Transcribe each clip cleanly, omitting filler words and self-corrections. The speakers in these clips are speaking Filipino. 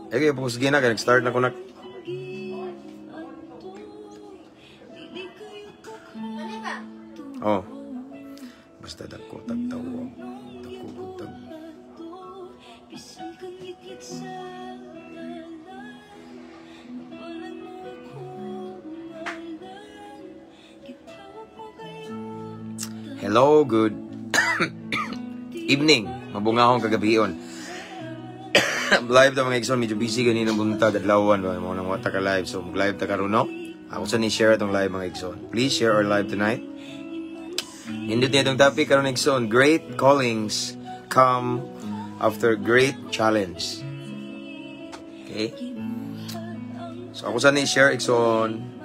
Okay, pupusgi na. Kaya nag-start na ko na. Oh. Basta dako tagtawag. Dako tag. Hello, good evening. Mabunga akong kagabion. Live ta mga igsoon, medyo busy ganina buntag adlawan ba mo nang wata ka live. So live ta karon no. Ako sa ni share tong live mga igsoon. Please share our live tonight. Indot niya itong topic karon igsoon. Great callings come after great challenge. Okay? So ako sa ni share igsoon.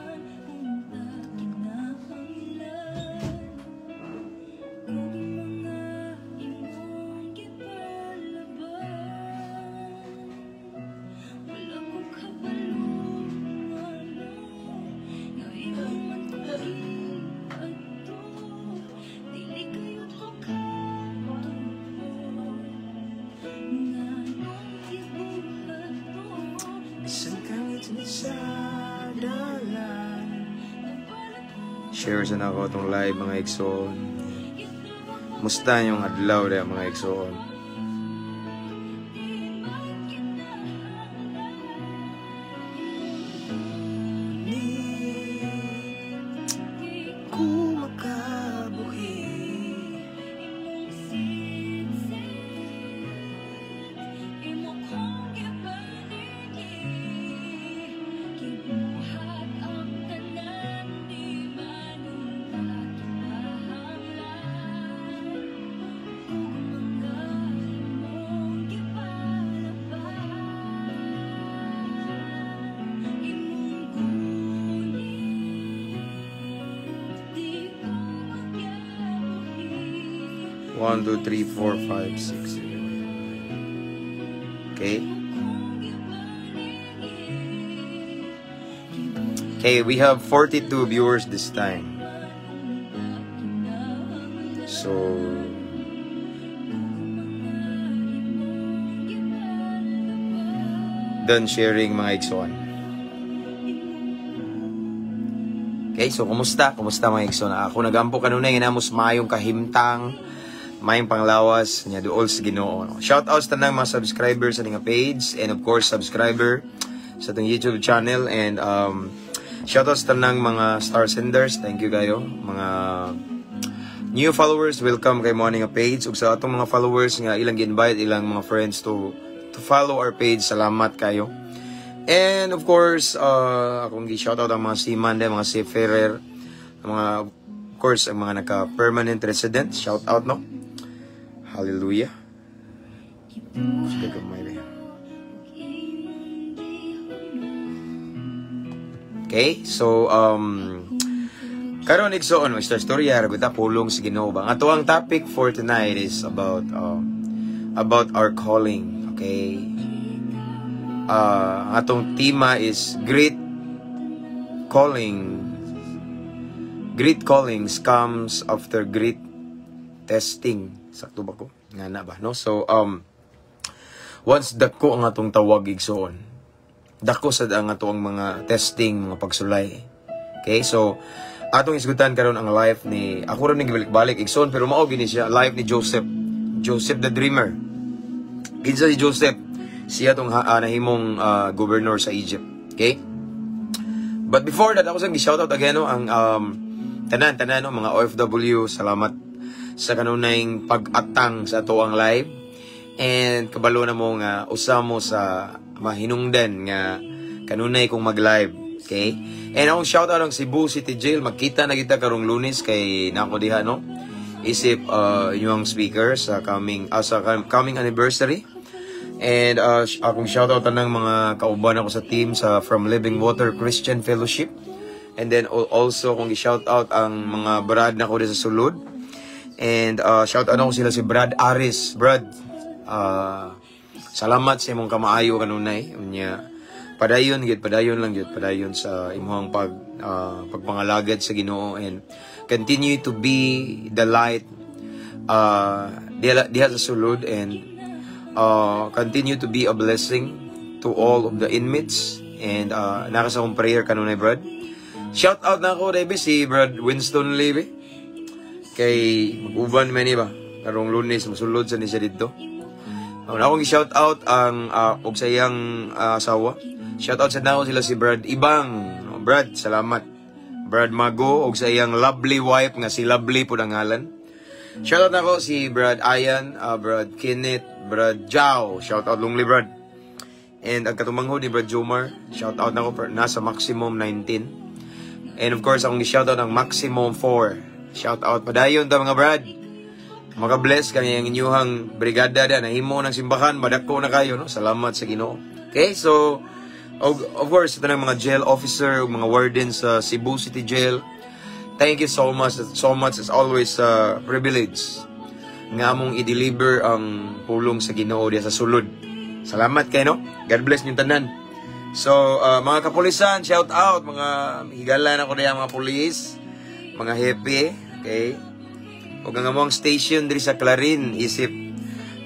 Share sa na ako itong live mga igsoon. Musta yung adlaw rin mga igsoon. One, two, three, four, five, six, 7. Okay. Okay, we have 42 viewers this time. So done sharing mga igsoon. Okay, so kumusta? Kumusta mga igsoon? Ako nagampo kanunay ginamos mayong kahimtang, mayong panglawas nya duol sa Ginoo. Shout outs tanang mga subscribers sa nga page and of course subscriber sa atong YouTube channel and shout outs tanang mga star senders. Thank you kayo. Mga new followers, welcome kay mo nga page ug sa atong mga followers nga ilang gi-invite ilang mga friends to follow our page. Salamat kayo. And of course, akong gi-shout out ang mga seaman, mga seafarer, mga of course ang mga naka-permanent resident. Shout out no. Hallelujah. Okay, so karon igsoon Mr. Storya raguta pulong sa Ginoo ba. Ato ang topic for tonight is about our calling. Okay. Atong tema is great calling. Great callings comes after great testing. Sakto ba ko? Nga na ba, no? So, once dako ang atong tawag igsoon, dako sad ang atong mga testing, mga pagsulay. Okay? So, atong isgutan karon ang life ni, ako rin nagibalik-balik igsoon, pero mao gini siya, life ni Joseph. Joseph the Dreamer. Kinsa si Joseph? Siya tong nahimong governor sa Egypt. Okay? But before that, ako sang gi-shoutout again, no, ang tanan, no, mga OFW, salamat sa kanunayng pag-atang sa ato ang live and kabalo na mo nga usa mo sa mahinungdan nga kanunay kong mag-live. Okay? And akong shoutout ang Cebu City Jail. Magkita na kita karong Lunes kay nako diha no. Isip yung speaker sa coming anniversary. And akong shoutout ng mga kauban ako sa team sa From Living Water Christian Fellowship. And then also kung i-shoutout ang mga brad na ko sa sulod. And shout out ko sila si Brad Aris. Brad, salamat sa imong kamaayo kanunay. Unya padayon lang sa imong pagpangalagad sa Ginoo and continue to be the light diha sa sulod and continue to be a blessing to all of the inmates. And nakasa akong prayer kanunay, Brad. Shout out na ako, Rebe, si Brad Winston Levy. Kay mag-uban man ba? Karong Lunes, masulod sa niya dito. Akong i-shout out ang og sa iyang asawa. Shout out sa nako sila si Brad Ibang. Brad, salamat. Brad Mago og sa iyang lovely wife nga si Lovely po ang ngalan. Shout out nako si Brad Ayan, Brad Kenneth, Brad Jao. Shout out Lungli Brad. And ang katumangho ni Brad Jomar. Shout out nako nasa maximum 19. And of course akong i-shout out ang maximum 4. Shout out padayon ta mga Brad. Maka-bless kami ang inyuhang brigada da nahimo ng simbahan, madako na kayo, no? Salamat sa Ginoo. Okay, so of course ito ng mga jail officer, mga wardens sa Cebu City Jail. Thank you so much. So much as always privilege nga among i-deliver ang pulong sa Ginoo diya sa sulod. Salamat kayo, no? God bless niyo tanan. So mga kapulisan, shout out mga higala na ko diya mga pulis, mga happy, okay? O nga mo ang station diri sa Clarin isip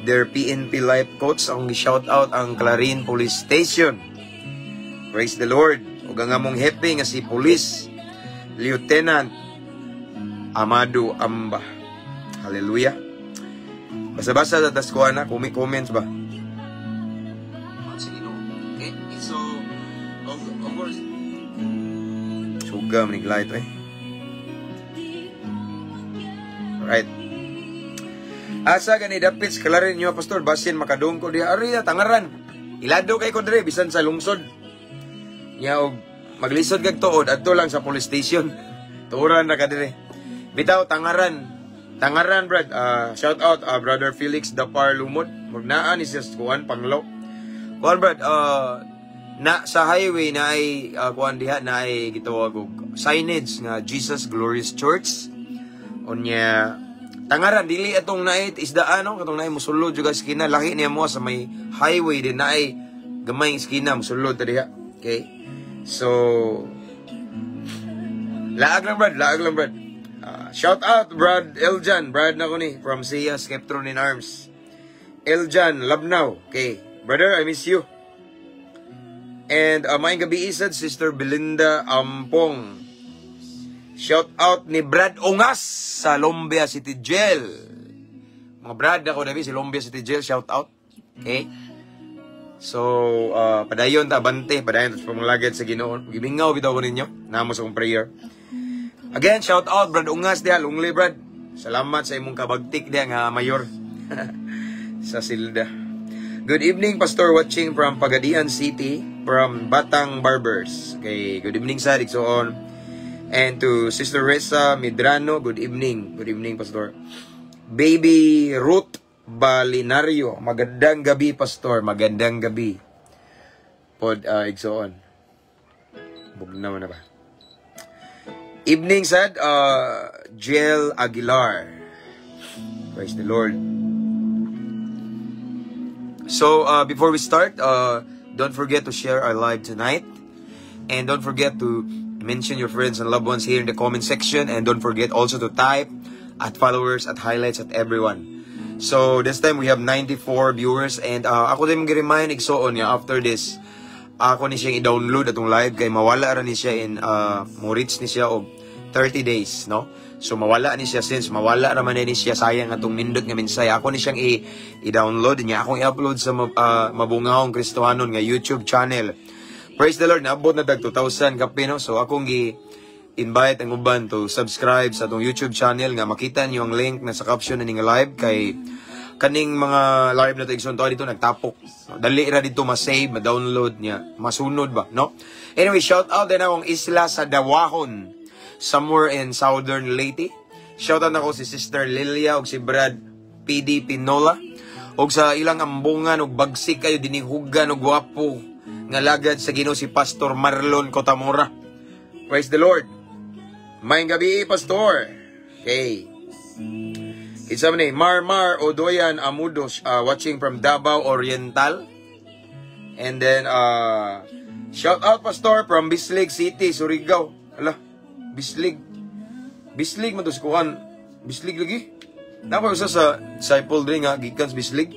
their PNP life coach ang shout out ang Clarin Police Station. Praise the Lord. O nga mong happy nga si Police Lieutenant Amado Amba. Hallelujah. Basa-basa sa taskuan na comments ba? Okay. So of course sugam ni light right. Asa gani dapit kalarin nyo pastor basin makadung ko diha ari tangaran. Ilado kay ko dire bisan sa lungsod. Nya og maglisod kag tuod adto lang sa police station. Tuuran ra ka dire. Bitaw tangaran. Tangaran Brad. Shout out brother Felix Dapar Lumod. Magnaan is just kuan panglaw. Kuan Brad na sa highway na ay kuan diha na ay gitawag og signage nga Jesus Glorious Church. Onya tangaran dili atong naay isdaan no katong naay mosulod juga skina laki niya mo sa may highway din naay gamay skina mosulod ta diha. Okay, so laag lang Brad. Shout out Brad Eljan, Brad na ko ni from Sia Skeptron in Arms. Eljan Labnaw. Okay brother, I miss you. And maayong gabi isad Sister Belinda Ampong. Shout out ni Brad Ungas sa Lombia City Jail. Mga Brad ako na si Lombia City Jail, shout out. Okay? So, padayon ta, bante, padayon ta sa pamulagad sa Ginoo. Gibingaw bitaw ko ninyo, namo sa kong prayer. Again, shout out Brad Ungas diha, Lungli Brad. Salamat sa imong kabagtik diha nga mayor sa Silda. Good evening, Pastor, watching from Pagadian City, from Batang Barbers. Okay, good evening sa Dixon. And to Sister Reza Medrano, good evening. Good evening, Pastor. Baby Ruth Balinario, magandang gabi, Pastor. Magandang gabi. Pod, igsoon. Bug naman na ba? Evening, sad, Jill Aguilar. Praise the Lord. So, before we start, don't forget to share our live tonight. And don't forget to mention your friends and loved ones here in the comment section. And don't forget also to type at followers, at highlights, at everyone. So, this time we have 94 viewers. And ako din mag-remind, igsoon niya, after this, ako ni siyang i-download atong live. Kaya mawala rin ni siya in, mo-reach ni siya og 30 days, no? So, mawala ni siya since mawala naman ni siya sayang atong nindot nga minsay. Ako ni siyang i-download niya. Akong i-upload sa Mabungahong Kristohanon nga YouTube channel. Praise the Lord, naabot na dag 2,000 kape, no? So, akong i-invite ang uban to subscribe sa atong YouTube channel nga makita niyo ang link na sa caption na ning live kay kaning mga live na ito igsunto dito nagtapok. Dali ra dito ma-save, ma-download niya, masunod ba, no? Anyway, shout out din akong isla sa Dawahon, somewhere in Southern Leyte. Shout out ako si Sister Lilia og si Brad PD Pinola og sa ilang ambungan og bagsik kayo dinihugan og gwapo nga lagad sa Ginoo si Pastor Marlon Cotamora. Praise the Lord. Maayong gabi, Pastor. Okay. It's a name, Marmar Odoyan Amudo, watching from Davao Oriental. And then, shout out, Pastor, from Bislig City, Surigao. Ala, Bislig. Bislig man to sikuhan. Bislig lagi. Nakoy usa sa disciple din nga, gikans Bislig.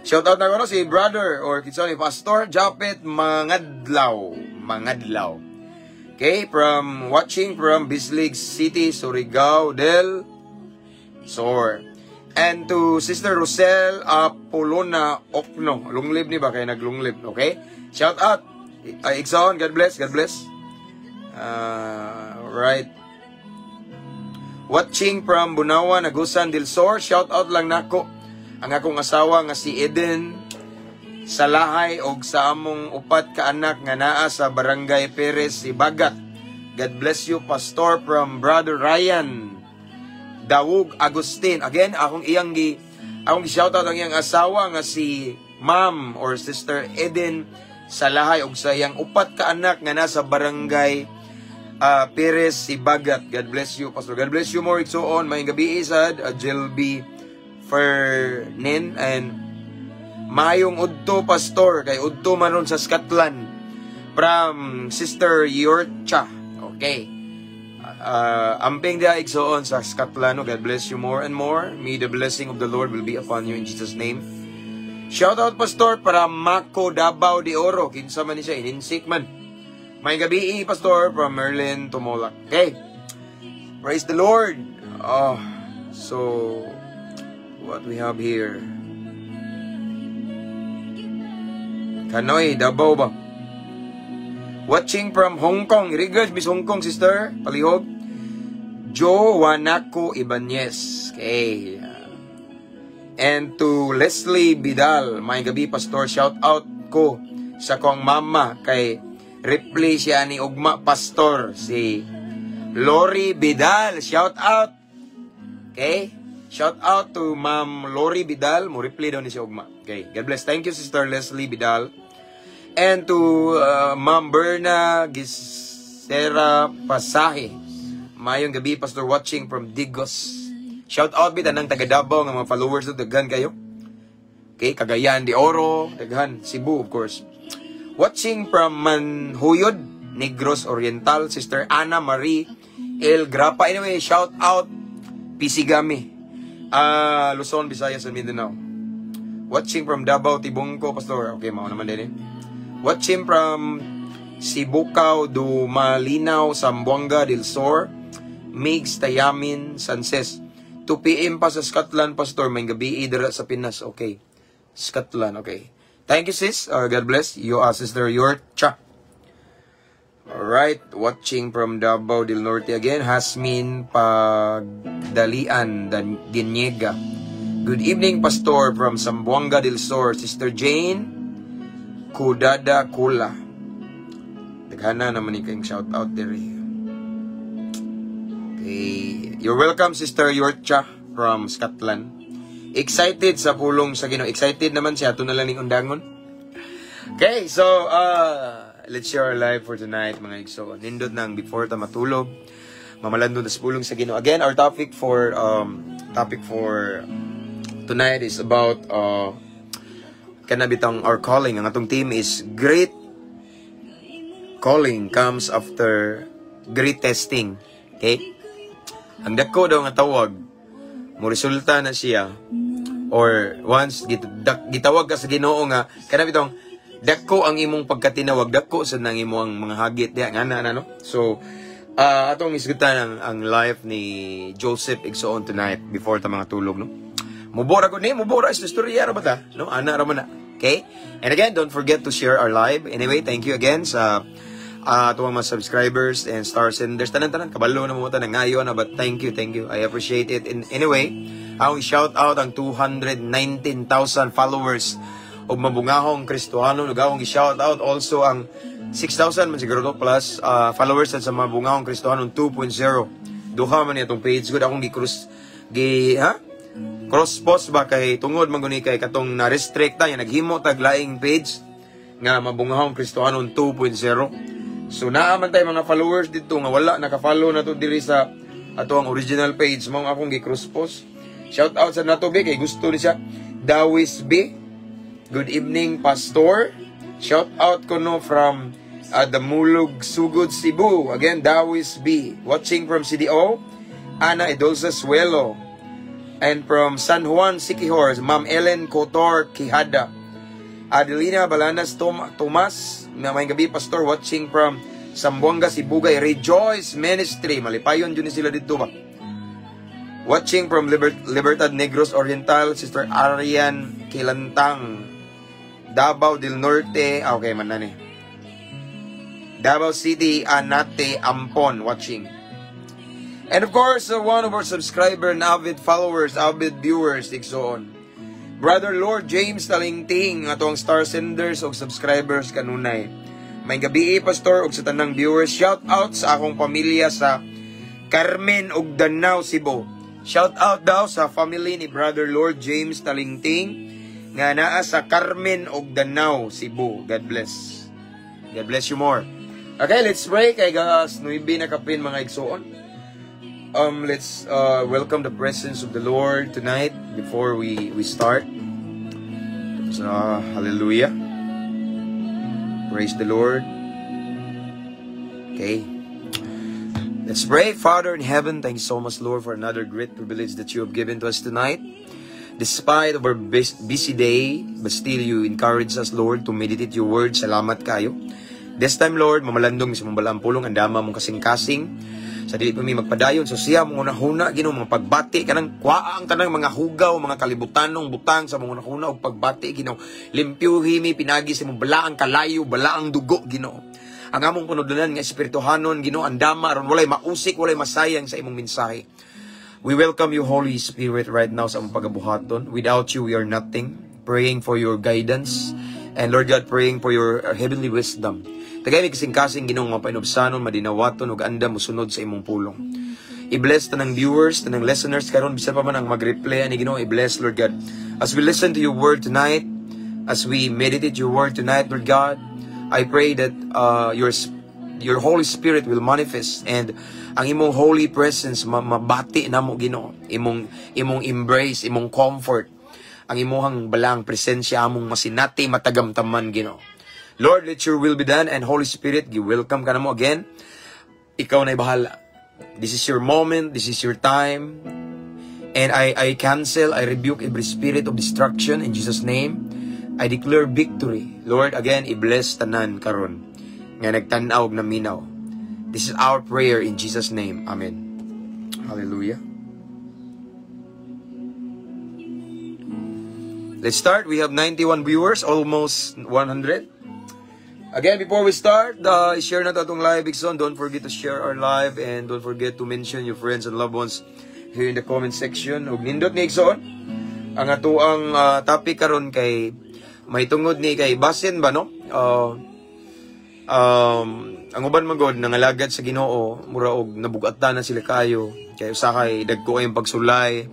Shout out na ko si brother or kinsa ni Pastor Japet Mangadlaw. Okay, watching from Bislig City, Surigao del Sur. And to Sister Rosel Apolona Okno. Lunglib ni ba? Kaya naglunglib. Okay? Shout out. Ikson, God bless. Right. Watching from Bunawan, Agusan del Sur. Shout out lang nako. Ang akong asawa nga si Eden Salahay og sa among upat ka anak nga naa sa Barangay Perez, Ibagat. God bless you, Pastor, from Brother Ryan Dawug Agustin. Again, akong shoutout ang iyang asawa nga si Ma'am or Sister Eden Salahay og sa iyang upat ka anak nga nasa Barangay Perez, Ibagat. God bless you, Pastor. God bless you more. Igsoon, may gabi isad, Jelby Fernin and mayong udto, Pastor, kay udto manon sa Scotland from Sister Yorcha. Okay. Amping dia igsoon sa Scotland. God bless you more and more. May the blessing of the Lord will be upon you in Jesus' name. Shout out, Pastor, para Mako Davao de Oro. Kinsa man ni siya, ininsik man. May gabi, Pastor, from Merlin Tumolak. Okay. Praise the Lord. So what we have here? Kanoy, Davao ba? Watching from Hong Kong. Regards, Miss Hong Kong, sister. Palihog. Joanako Ibanez. Okay. And to Leslie Bidal. May gabi, Pastor. Shout out ko sa kong mama kay replay siya ni Ugma Pastor. Si Lori Bidal. Shout out. Okay. Shout out to Ma'am Lori Bidal. Mo replay daw ni siya Ugma. Okay. God bless. Thank you, Sister Leslie Bidal. And to Ma'am Berna Gisera Pasahe. Mayong gabi, Pastor, watching from Digos. Shout out bita ng taga Davao ng mga followers na daghan kayo. Okay, Cagayan de Oro, daghan, Cebu, of course. Watching from Manhuyod, Negros Oriental, Sister Ana Marie El Grapa. Anyway, shout out Pisigami, Luzon, Visayas, and Mindanao. Watching from Davao, Tibungco, Pastor. Okay, mao naman din. Watching from Sibukaw, Dumalinaw, Zamboanga del Sur, Migs, Tayamin, Sanses. 2 p.m. pa sa Scotland, Pastor. May gabi idara sa Pinas. Okay. Scotland, okay. Thank you, sis. God bless you, Sister Yorcha. Alright. Watching from Davao del Norte again. Hasmin Pagdalian Diniega. Good evening, Pastor, from Zamboanga del Sur. Sister Jane Kudada Kula. Naghana naman kayong shout out there. Okay. You're welcome, Sister Yorcha from Scotland. Excited sa pulong sa Ginoo. Excited naman siya. Ito na lang ng undangon. Okay, so let's share our life for tonight, mga igso. Nindot nang before ta matulog. Mamalandon sa pulong sa Ginoo. Again, our topic for tonight is about kanabitang our calling. Ang atong theme is great calling comes after great testing. Okay? Ang dako daw nga tawag, mo resulta na siya, or once gitawag ka sa Ginoo nga, kanabitang dako ang imong pagkatinawag, dako sa nang imong mga hagit diya, nga na, no? So, atong isgutan ang life ni Joseph igsoon tonight before ta mga tulog, no? Mubora ko ni, mubora is istorya ra ba ta? No? Ana ra man na. Okay? And again, don't forget to share our live. Anyway, thank you again sa tuwang mga subscribers and star senders. Tanan-tanan, kabalo na mo ta na ngayon. But thank you. I appreciate it. And anyway, ang shout out ang 219,000 followers o mabungahong Kristohano. Nagawang i-shout out also ang 6,000 man siguro plus followers sa mabungahong Kristohano 2.0. Duha man itong page. Good akong cross-post ba kay tungod maguni kay katong na-restrict ta. Naghimo taglaing page nga mabungahong Kristohano 2.0. So naaman tayo mga followers dito nga wala naka-follow na to diri sa ato ang original page mong akong gi-cross-post. Shout out sa nato be kay gusto ni siya. Dawis B. Good evening, Pastor. Shout out ko no from Damulog, Sugod, Cebu. Again, Dawis B. Watching from CDO. Ana Edolza Suelo. And from San Juan, Siquijor, Ma'am Ellen Cotor Quijada. Adelina Balanas Tomas, may gabi, Pastor, watching from Zamboanga, Sibugay. Rejoice Ministry, malipayon yun sila dito ba? Watching from Libertad Negros Oriental, Sister Arian Kilantang. Davao del Norte, okay man na ni. Davao City, Anate, Ampon, watching. And of course, one of our subscriber and avid followers, avid viewers, igsoon. Brother Lord James Talingting, atong star senders o subscribers kanunay. May gabi, Pastor, og sa tanang viewers, shout out sa akong pamilya sa Carmen ug Danao, Cebu. Shout out daw sa family ni Brother Lord James Talingting nga naa sa Carmen ug Danao, Cebu. God bless. God bless you more. Okay, let's pray kay gas 9 na kapin mga igsoon. Let's welcome the presence of the Lord tonight before we start. So, hallelujah. Praise the Lord. Okay. Let's pray. Father in heaven, thank you so much, Lord, for another great privilege that you have given to us tonight. Despite of our busy day, but still you encourage us, Lord, to meditate your word. Salamat kayo. This time, Lord, mamalandong sa mambalang pulong, andama mong kasing-kasing. Sa dili pa may magpadayon, so siya mong unahuna, Ginoo, mga pagbati, kanang kwaang tanang mga hugaw, mga kalibutanong butang sa mga unahuna, o pagbati, Ginoo. Limpyuhi mi, pinagi sa mong balaang kalayo, balaang dugo, Ginoo. Ang among punudunan nga espirituhanon, Ginoo, andama, aron walay mausik, walay masayang sa imong mensahe. We welcome you, Holy Spirit, right now sa among pagabuhaton. Without you, we are nothing. Praying for your guidance. And Lord God, praying for your heavenly wisdom. Tagay may kasing-kasing Ginong mga painubsanon, madinawaton, ug anda musunod sa imong pulong. I-bless tanang viewers, tanang listeners, karon bisan pa man ang mag-replay ani Ginoo, i-bless, Lord God. As we listen to your word tonight, as we meditate your word tonight, Lord God, I pray that your Holy Spirit will manifest and ang imong holy presence mabati namo Ginoo, imong embrace, imong comfort, ang imong balang presensya among masinati matagamtaman Ginoo. Lord, let your will be done, and Holy Spirit, welcome ka na mo again. Ikaw na'y bahala. This is your moment, this is your time. And I cancel, I rebuke every spirit of destruction in Jesus' name. I declare victory. Lord, again, i-bless tanan karon nga nagtanaw na minaw. This is our prayer in Jesus' name. Amen. Hallelujah. Let's start. We have 91 viewers, almost 100. Again, before we start, share na itong live, Ikson. Don't forget to share our live and don't forget to mention your friends and loved ones here in the comment section. Ug nindot ni Ikson, ang atuang topic karon kay may tungod ni kay basin ba no? Ang uban magod nangalagad sa Ginoo, mura og nabugatan na sila kayo. Kay usa kay dagko kayong pagsulay,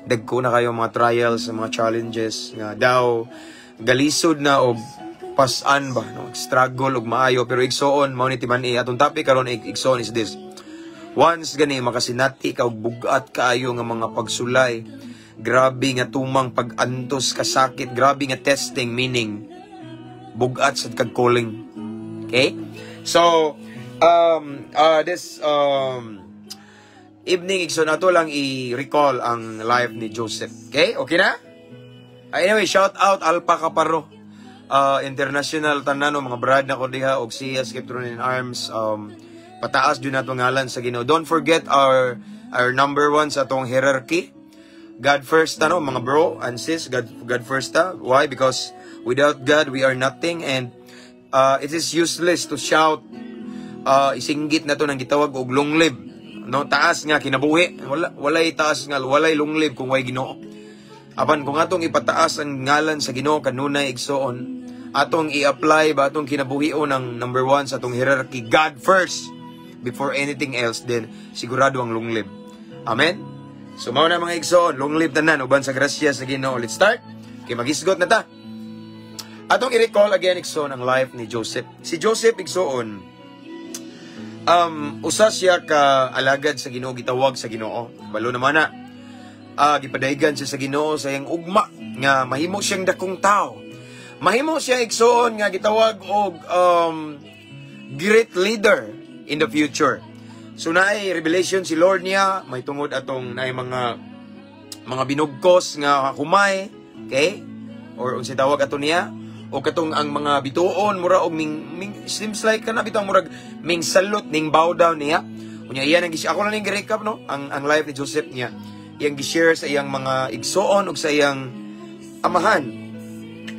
dagko na kayo mga trials, mga challenges nga daw galisod na og pasan ba no, struggle og maayo, pero igsoon mao ni timan-i atong topic karon igsoon is this: once gani makasinati ka og bugat kaayo nga mga pagsulay, grabe nga tumang pag-antos ka sakit, grabe nga testing, meaning bugat sad kag calling. Okay, so this evening igsoon ato lang i-recall ang life ni Joseph. Okay na. Anyway, shout out Alpha Caparo. International tanano mga brad na ko diha og siya Skeptron in Arms, pataas jud nato ngalan sa Ginoo. Don't forget our number one sa atong hierarchy, God first tano mga bro and sis, God first ta. Why? Because without God we are nothing, and it is useless to shout isinggit nato nang gitawag og long live no, taas nga kinabuhi, walay taas nga walay long live kung way Ginoo. Apan kung atong ipataas ang ngalan sa Ginoo kanunay igsoon, atong i-apply ba atong kinabuhion ng number one sa atong hierarchy, God first before anything else, then sigurado ang long live. Amen. So mao na mga igsoon, long live tanan uban sa grasya sa Ginoo. Let's start. Kay magisgot na ta. Atong i-recall again igsoon ang life ni Joseph. Si Joseph igsoon, usa siya ka alagad sa Ginoo, gitawag sa Ginoo. Balo naman na. Gipadaygan siya sa Ginoo sa iyang ugma nga mahimo siyang dakong tao. Mahimo siya igsoon nga gitawag og great leader in the future. So naay revelation si Lord niya, may tungod atong naay mga mga binugkos nga humay, okay? Or unsa tawag ato niya? O katong ang mga bituon mura og seems like kana bitang murag ming salot ning bow down niya. Unya iya nang ako lang ning recap no ang life ni Joseph niya. Iyang gi-share sa iyang mga igsoon ug sa iyang amahan.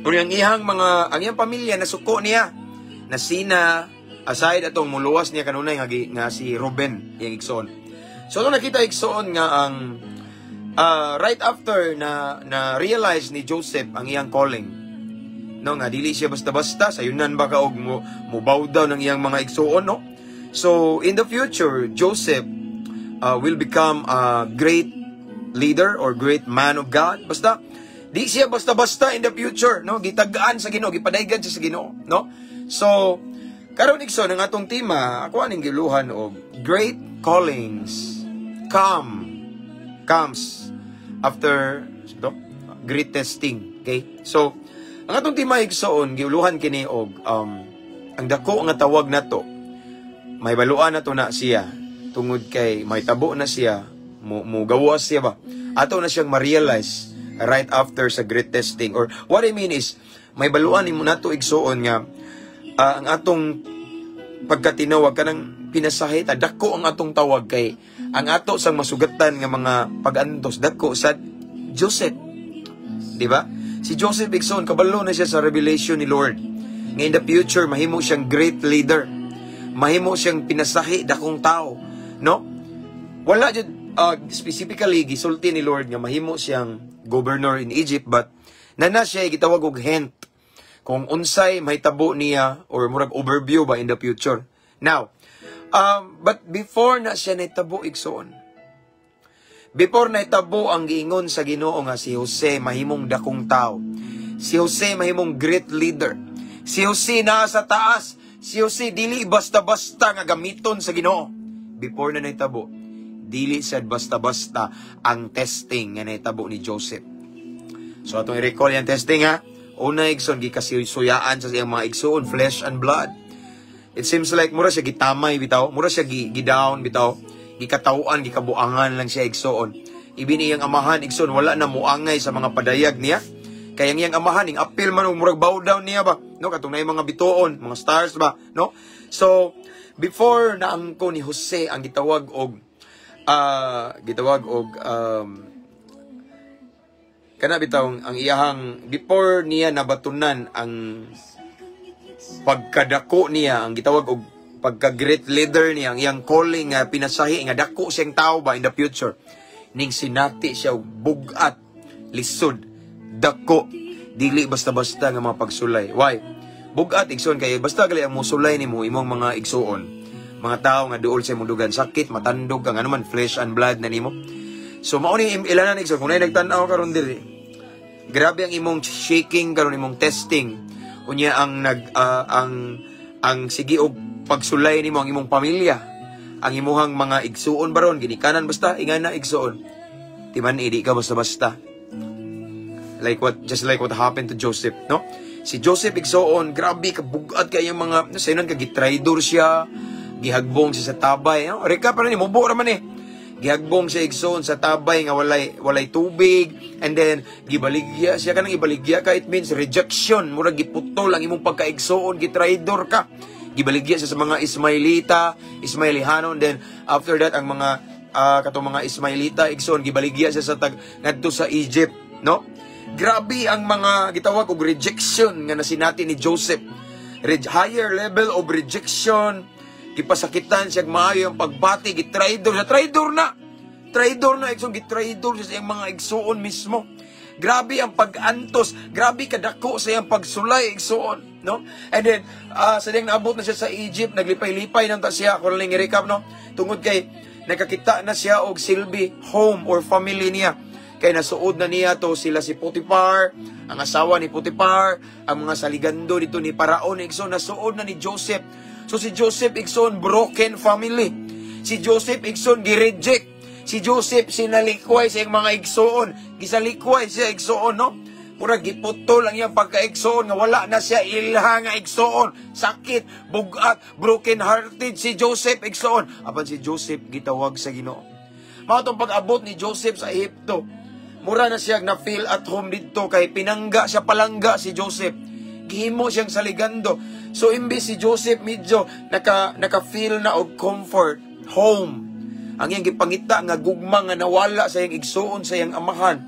Unya ang iyang pamilya nasuko niya na sina aside atong muluwas niya kanunay nga si Ruben iyang igsoon. So nung nakita igsoon nga ang right after na realize ni Joseph ang iyang calling. No nga dili siya basta-basta sayunan ba kaog mo bow down ng iyang mga igsoon no. So in the future Joseph will become a great leader or great man of God. Basta di siya basta-basta in the future no, gitagaan sa Ginoo, gipadaygan siya sa Ginoo no. So karon igsoon ang atong tema ako aning giluhan og great callings comes after great testing. Okay, so ang atong tema igsoon giuluhan kini og ang dako nga tawag nato may baluan nato na siya tungod kay may tabo na siya mo gawas siya ba ato na siyang ma-realize right after sa great testing. Or what I mean is may baluan nimo nato igsoon nga ang atong pagkatinawag kanang pinasahi dako ang atong tawag kay ang ato sang masugatan nga mga pag-antos dako sa Joseph, di ba? Si Joseph igsoon kabalo na siya sa revelation ni Lord. Nga in the future mahimo siyang great leader. Mahimo siyang pinasahi dakong tao, no? Wala jud specifically gisulti ni Lord nga mahimo siyang governor in Egypt, but nana siya gitawag og hint kung unsay mahitabo niya or murag overview ba in the future. Now, but before na siya nahitabo igsoon, before naitabo ang giingon sa Ginoo nga si Jose mahimong dakong tao. Si Jose mahimong great leader. Si Jose naa sa taas. Si Jose dili basta-basta nga gamiton sa Ginoo. Before na naitabo, dili sad basta-basta ang testing nga naitabo ni Joseph. So atong i-recall yung testing ha. Una igsoon gikasuyaan sa iyang mga igsoon, flesh and blood. It seems like mura siya gitamay bitaw, mura siya gidown bitaw. Gikatawaan, gikabuangan lang siya igsoon. Ibini iyang amahan igsoon wala na muangay sa mga padayag niya. Kaya iyang amahan ing apil man og murag bow down niya ba, no? Katong nay mga bituon, mga stars ba, no? So before na angko ni Jose ang gitawag og kana bitaw ang iyahang before niya nabatunan ang pagkadako niya ang gitawag og pagka-great leader niya, ang iyang calling nga pinasahi, nga dako siyang tao ba in the future. Ning sinati siya bugat, lisod, dako, dili basta-basta nga mga pagsulay. Why? Bugat, igsoon kay basta gali ang musulay ni mo, imong mga igsoon. Mga tao nga duol sa mudugan, sakit, matandog, kang ano man, flesh and blood na nimo. So, mauni ilanan igsoon, kung na nagtanaw karon diri, grabe ang imong shaking karon imong testing. Unya ang sige og pagsulay nimo ang imong pamilya, ang imuhang mga igsuon baron ginikanan basta ingana igsuon. Timan idi ka basta-basta. Just like what happened to Joseph, no? Si Joseph igsuon, grabe ka bugat kay ang mga saynon ka gitraidor siya, gihagbong siya sa tabay, no? Reka pa rin mubo ra man eh. Gihagbong siya igsuon sa tabay nga walay tubig, and then gibaligya siya kanang ibaligya ka, it means rejection, murag giputol ang imong pagkaigsuon, gitraidor ka. Gibaligya siya sa mga Ismailihano, and then after that ang mga katong mga Ismailita igsoon gibaligya siya sa ngadto sa Egypt, no? Grabe ang mga gitawag og rejection nga nasinati ni Joseph. Higher level of rejection, gipasakitan siya maayo ang pagbati, gitraidor siya, traidor na igsoon, gitraidor siya sa iyang mga igsoon mismo. Grabe ang pag-antos, grabe kadako sa iyang pagsulay igsoon, no? And then sa diyang naabot na siya sa Egypt, naglipay-lipay nang ta siya, kung lang i-recap, no? Tungod kay nakakita na siya og silbi home or family niya. Kay nasuod na niya to sila si Potiphar, ang asawa ni Potiphar, ang mga saligando dito ni Paraon igsoon, nasuod na ni Joseph. So si Joseph igsoon broken family. Si Joseph igsoon gi-reject. Si Joseph sinalikway sa mga igsoon, gisalikway siya igsoon, no? Mura giputol ang iyang pagka-igsoon nga wala na siya ilha nga igsoon, sakit, bugat, broken hearted si Joseph igsoon. Apan si Joseph gitawag sa Ginoo. Mao tong pag-abot ni Joseph sa Ehipto. mura na siya na feel at home dito kay pinangga siya palangga si Joseph. Gihimo siyang saligando. So imbis si Joseph medyo naka-feel na og comfort, home. Ang iyang gipangita nga gugma nga nawala sa iyang igsuon sa iyang amahan.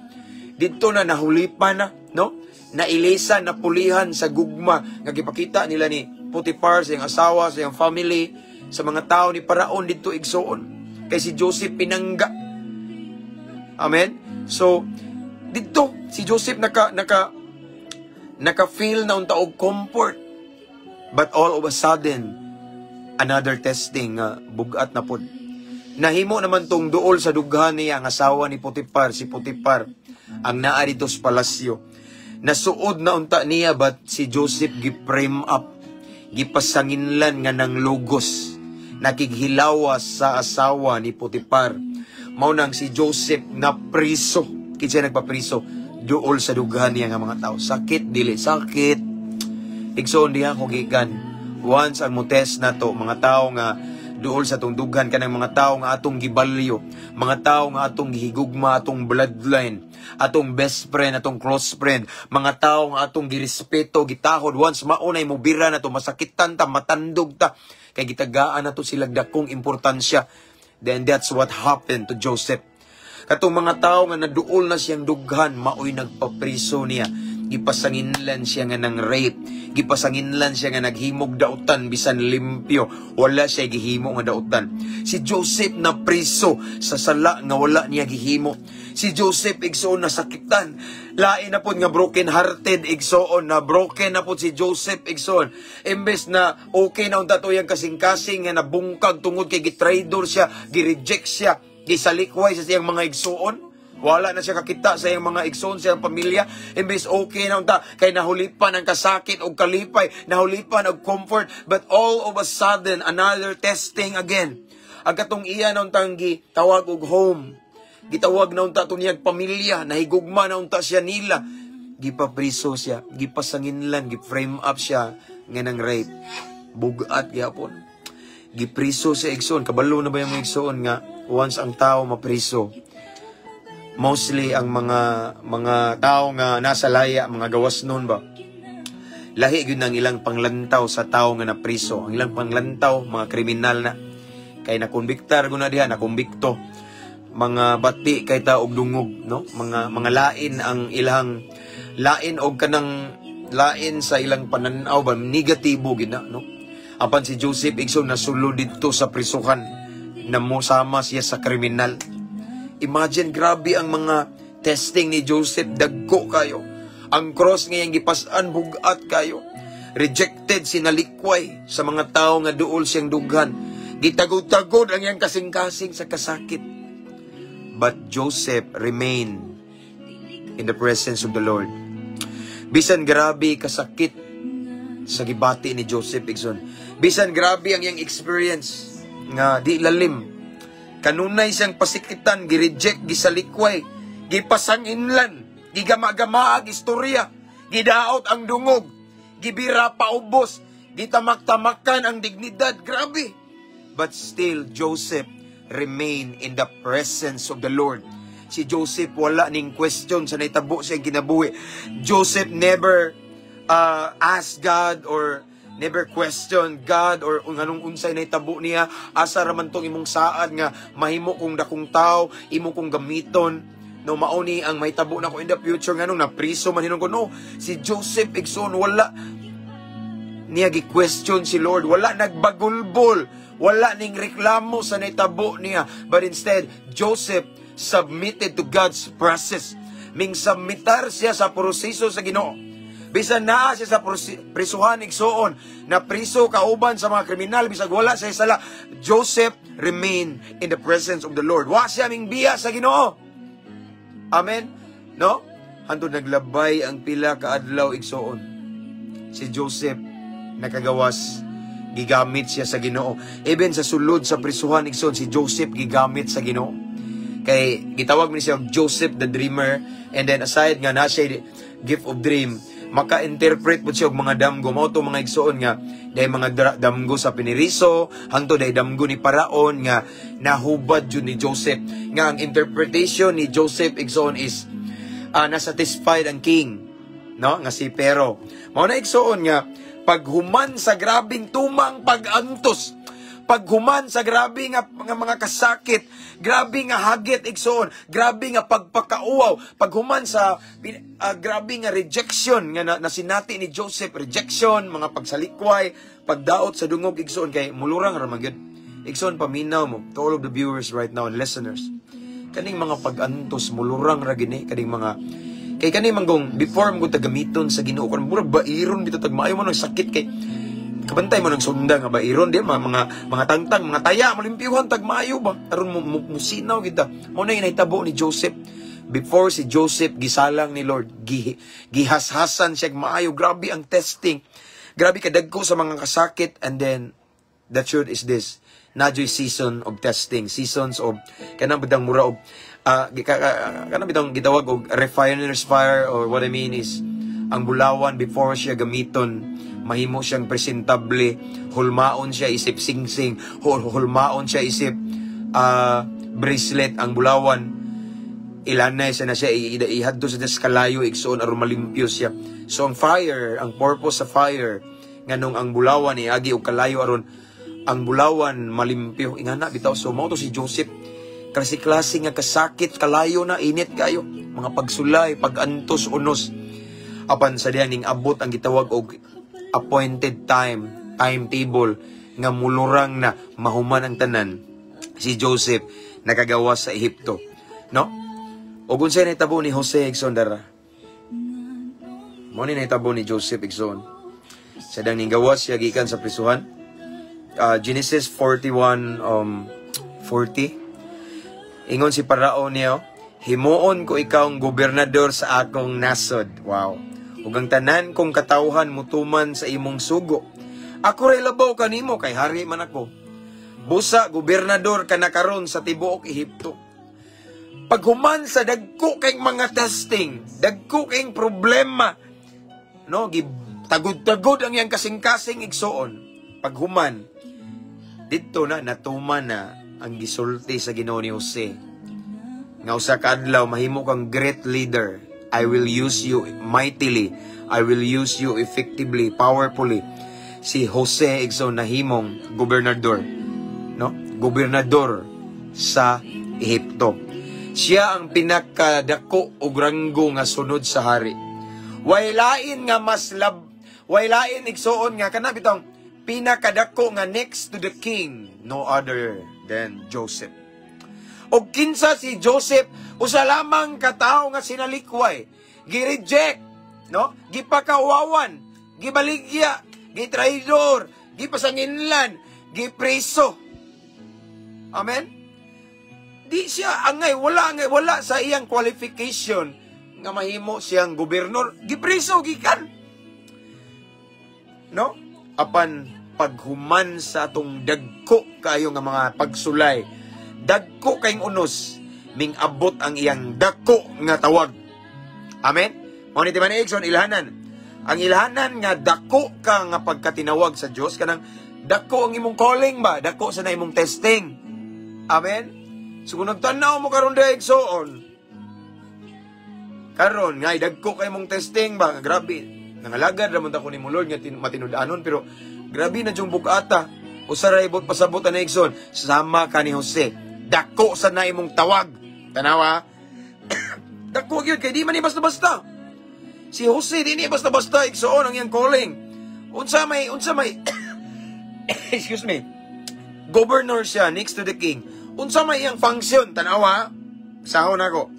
Dito na nahulipan na, no? Nailisan, napulihan sa gugma nga gipakita nila ni Potiphar sa iyang asawa, sa iyang family, sa mga tao ni Paraon dito igsuon. Kay si Joseph pinangga. Amen? So, dito si Joseph naka-feel na unta og comfort. But all of a sudden, another testing bugat na pod. Nahimo naman tong duol sa dughan niya ang asawa ni Potiphar, si Potiphar, ang naa dito sa palasyo. Nasuod na unta niya but si Joseph gi-frame up, gipasanginlan nga ng logos, nakighilawas sa asawa ni Potiphar. Mao nang si Joseph na priso, kinsa nagpapriso duol sa dughan niya nga mga tao. Sakit dili sakit. Igsoon diha ko gikan. Once ang mutest na to, mga tao nga duol sa tong dughan kanang mga tao nga atong gibalyo, mga tao nga atong gihigugma, atong bloodline, atong best friend, atong close friend, mga tao nga atong girespeto, gitahod, once maunay mo bira na to, masakitan ta, matandog ta, kay gitagaan na to sila dakong importansya. Then that's what happened to Joseph. Katong mga tao nga naduol na siyang dughan, maoy nagpapriso niya. Gipasanginlan siya nga ng rape. Gipasanginlan siya nga naghimog dautan bisan limpyo. Wala siya gihimo nga dautan. Si Joseph na priso sa sala nga wala niya gihimo. Si Joseph igsoon nasakitan. Lain na pod nga broken hearted igsoon na broken na pod si Joseph igsoon. Imbes na okay na unta to yang kasing-kasing nga nabungkag tungod kay gitraidor siya, gireject siya, gisalikway sa siyang mga igsoon. Wala na siya kakita sa iyang mga igsoon, sa iyang pamilya. Imbes okay na unta, kay nahulipan ang kasakit o kalipay, nahulipan ang comfort. But all of a sudden, another testing again. Ang katong iya na untang gitawag og home. Gitawag na unta itong niyang pamilya, nahigugma na unta siya nila. Gipapriso siya, gipasanginlan, giframe up siya nga ng rape. Bugat gyapon. Gipriso sa igsoon. Kabalo na ba yung igsoon nga once ang tao mapriso? Mostly ang mga tao nga nasa laya, mga gawas nun ba? Lahi yun ang ilang panglantaw sa tao nga napriso. Ang ilang panglantaw, mga kriminal na. Kay nakonbiktar ko na diha, nakonbikto. Mga bati kay taog dungog, no? Mga lain ang ilang lain og kanang lain sa ilang pananaw ba negatibo gina, no? Apan si Joseph igsoon nasulod dito sa prisuhan na mosama siya sa kriminal. Imagine, grabe ang mga testing ni Joseph, dagko kayo. Ang cross ngayang gipasan, bugat kayo. Rejected, sinalikway sa mga tao nga duol siyang dughan. Gitagod-tagod ang iyang kasing-kasing sa kasakit. But Joseph remained in the presence of the Lord. Bisan grabe kasakit sa gibati ni Joseph Igson. Bisan grabe ang iyang experience nga di lalim. Kanunay siyang pasikitan, gireject, gisalikway, gipasanginlan, gigama-gamaag istorya, gidaot ang dungog, gibira paubos, gitamak-tamakan ang dignidad. Grabe. But still, Joseph remained in the presence of the Lord. Si Joseph wala ning question sa naitabo siyang kinabuhi. Joseph never asked God or never question God or anong unsay naitabo niya. Asa raman tong imong saad nga mahimo kong dakong tao, imo kong gamiton. No, mauni ang mahitabo na ko in the future nga nung napriso man hinong ko. No, si Joseph igsoon wala niya gi-question si Lord. Wala nagbagulbol. Wala ning reklamo sa naitabo niya. But instead, Joseph submitted to God's process. Ming submitar siya sa proseso sa Ginoo. Bisan naa siya sa prisuhan igsoon, na priso kauban sa mga kriminal, bisag wala siya sala, Joseph remained in the presence of the Lord. Wa siya ming biya sa Ginoo. Amen? No? Hantod naglabay ang pila ka adlaw igsoon. Si Joseph nakagawas, gigamit siya sa Ginoo. Even sa sulod sa prisuhan igsoon, si Joseph gigamit sa Ginoo. Kay gitawag man siya Joseph the Dreamer, and then aside nga na siya gift of dream, maka-interpret po siya og mga damgo. Mao to mga igsoon nga dahil mga damgo sa piniriso, hangtod dahil damgo ni Paraon nga nahubad yun ni Joseph. Nga ang interpretation ni Joseph igsoon is na-satisfied ang king, no? Nga si Pero. Mao na igsoon nga paghuman sa grabing tumang pag-antos, paghuman sa grabe nga mga kasakit, grabe nga hagit igsoon, grabe nga pagpakauaw, paghuman sa grabe nga rejection nga na sinati ni Joseph, rejection, mga pagsalikway, pagdaot sa dungog igsoon, kay mulurang ra magyud. Igsoon, paminaw mo to all of the viewers right now and listeners, kaning mga pag-antos mulurang ra gini, kaning mga kay kaning manggong before mo tagamiton sa Ginoo kon murag bairon bitaw tagmaayo mo ng sakit, kay kabantay mo ng sunda nga bairon di mga tangtang, mga taya malimpyuhan tagmaayo ba aron musinaw kita. Mo na inahitabo ni Joseph before si Joseph gisalang ni Lord, gihashasan siya maayo. Grabe ang testing, grabe kadagko sa mga kasakit. And then the truth is this, nadyo'y season of testing, seasons of kanang bidang mura og kanang bidang gitawag og refiner's fire, or what I mean is ang bulawan before siya gamiton mahimo siyang presentable, hulmaon siya isip singsing, hulmaon siya isip bracelet. Ang bulawan ilanay sa na siya ihadto sa kalayo igsoon aron malimpyo siya. So ang fire, ang purpose sa fire nganong ang bulawan iagi og kalayo aron ang bulawan malimpyo, ingana bitaw. So mao to si Joseph, klase nga kasakit, kalayo na, init kayo, mga pagsulay, pag-antos, unos, apan sa diyan ning abot ang gitawag og appointed timetable nga mulurang na mahuman ang tanan. Si Joseph nakagawas sa Ehipto, no? Og unsay nahitabo ni Jose igsoon dara, mo ni nahitabo ni Joseph igsoon sa dang ning gawas siya gikan sa prisuhan. Genesis 41:40. Ingon si Parao niya, himuon ko ikaw ang gobernador sa akong nasod. Wow. Ug ang tanan kong katawhan mutuman sa imong sugo. Ako ray labaw kanimo kay hari man ako. Busa gobernador ka na karon sa tibuok Ehipto. Paghuman sa dagko kay mga testing, dagko kay problema, no, tagod-tagod ang iyang kasing-kasing igsoon. Paghuman dito na natuman na ang gisulti sa Ginoo ni Jose. Nga usa ka adlaw mahimo kang great leader. I will use you mightily. I will use you effectively, powerfully. Si Jose igsoon nahimong gobernador, no? Gobernador sa Ehipto. Siya ang pinakadako og ranggo nga sunod sa hari. Way lain nga mas way lain igsoon nga kana bitong pinakadako nga next to the king, no other than Joseph. O kinsa si Joseph, usa lamang katao nga sinalikway, gi-reject, no? Gipakawawan, gibaligya, gitraidor, gipasanginlan, gipreso. Amen? Di siya wala sa iyang qualification nga mahimo siyang gobernador, gipreso gikan. No? Apan paghuman sa atong dagko kayo nga mga pagsulay, dagko kayong unos, ming abot ang iyang dagko nga tawag. Amen? Mao ni timan Igsoon ilhanan. Ang ilhanan nga dako ka nga pagkatinawag sa Dios, kanang dako ang imong calling ba, dako sa na imong testing. Amen? So kung nagtanaw mo karon dai Igsoon, karon nga dagko kay imong testing ba, grabe. Nangalagad ramon ta ko ni Lord nga matinud-anon, pero grabe na jung bugata. Usaray bot pasabot na Igsoon, sama ka ni Jose. Dako sa na imong tawag. Tanawa. Dako gyud kay di man ni basta-basta. Si Jose di ni basta-basta Igsoon ang iyang calling. Unsa may excuse me. Governor siya next to the king. Unsa may iyang function, tanawa. Sahon ako.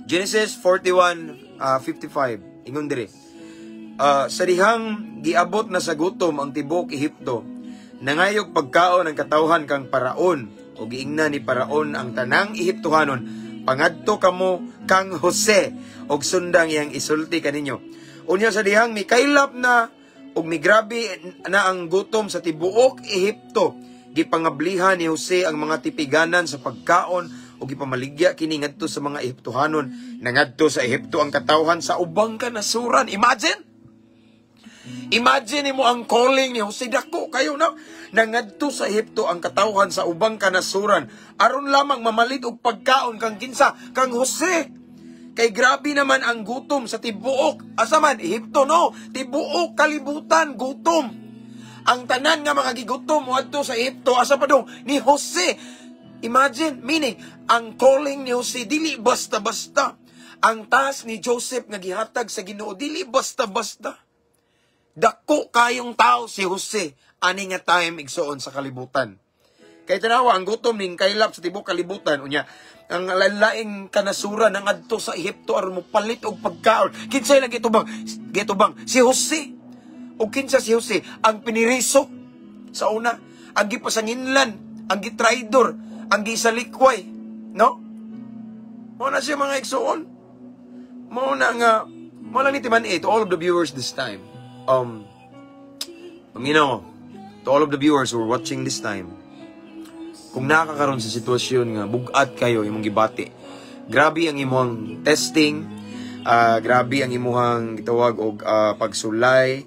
Genesis 41:55. Ingon diri. Sa dihang giabot na sa gutom ang tibok Ehipto, nangayog pagkaon ang katawhan kang Paraon, o giingna ni Paraon ang tanang Ehiptohanon, pangadto kamo kang Jose, og sundang iyang isulti kaninyo. Unya sa dihang mikaylap na og migrabe na ang gutom sa tibuok Ehipto, gipangablihan ni Jose ang mga tipiganan sa pagkaon o gipamaligya kini ngadto sa mga Ehiptohanon. Nangadto sa Ehipto ang katawhan sa ubang kanasuran. Imagine mo ang calling ni Jose, dako kayo na. Nangadto sa Ehipto ang katawhan sa ubang kanasuran, aron lamang mamalit og pagkaon kang kinsa, kang Jose. Kay grabe naman ang gutom sa tibuok. Asa man? Ehipto, no? Tibuok, kalibutan, gutom. Ang tanan nga mga gigutom wadto sa Ehipto, asa pa dong? Ni Jose. Imagine, meaning, ang calling ni Jose, dili basta-basta. Ang task ni Joseph nga gihatag sa Ginoo, dili basta-basta. Dako kayong tao si Jose, ani nga time igsoon sa kalibutan. Kay tanawa, ang gutom ning kaylap sa tibuok kalibutan, unya, ang lain-laing kanasura ng adto sa Ehipto aron mo palit og pagkaon. Kinsay lang gitubang? Si Jose. O kinsa si Jose? Ang piniriso sa una, ang gipasanginlan, ang gitraidor, ang gisalikway, no? Mo na siya mga igsoon. Mo na nga, mo lang ni Timan to all of the viewers this time. To all of the viewers who are watching this time, kung nakakaroon sa sitwasyon nga bugat kayo imong gibati, grabe ang imong testing, grabe ang imong gitawag og pagsulay,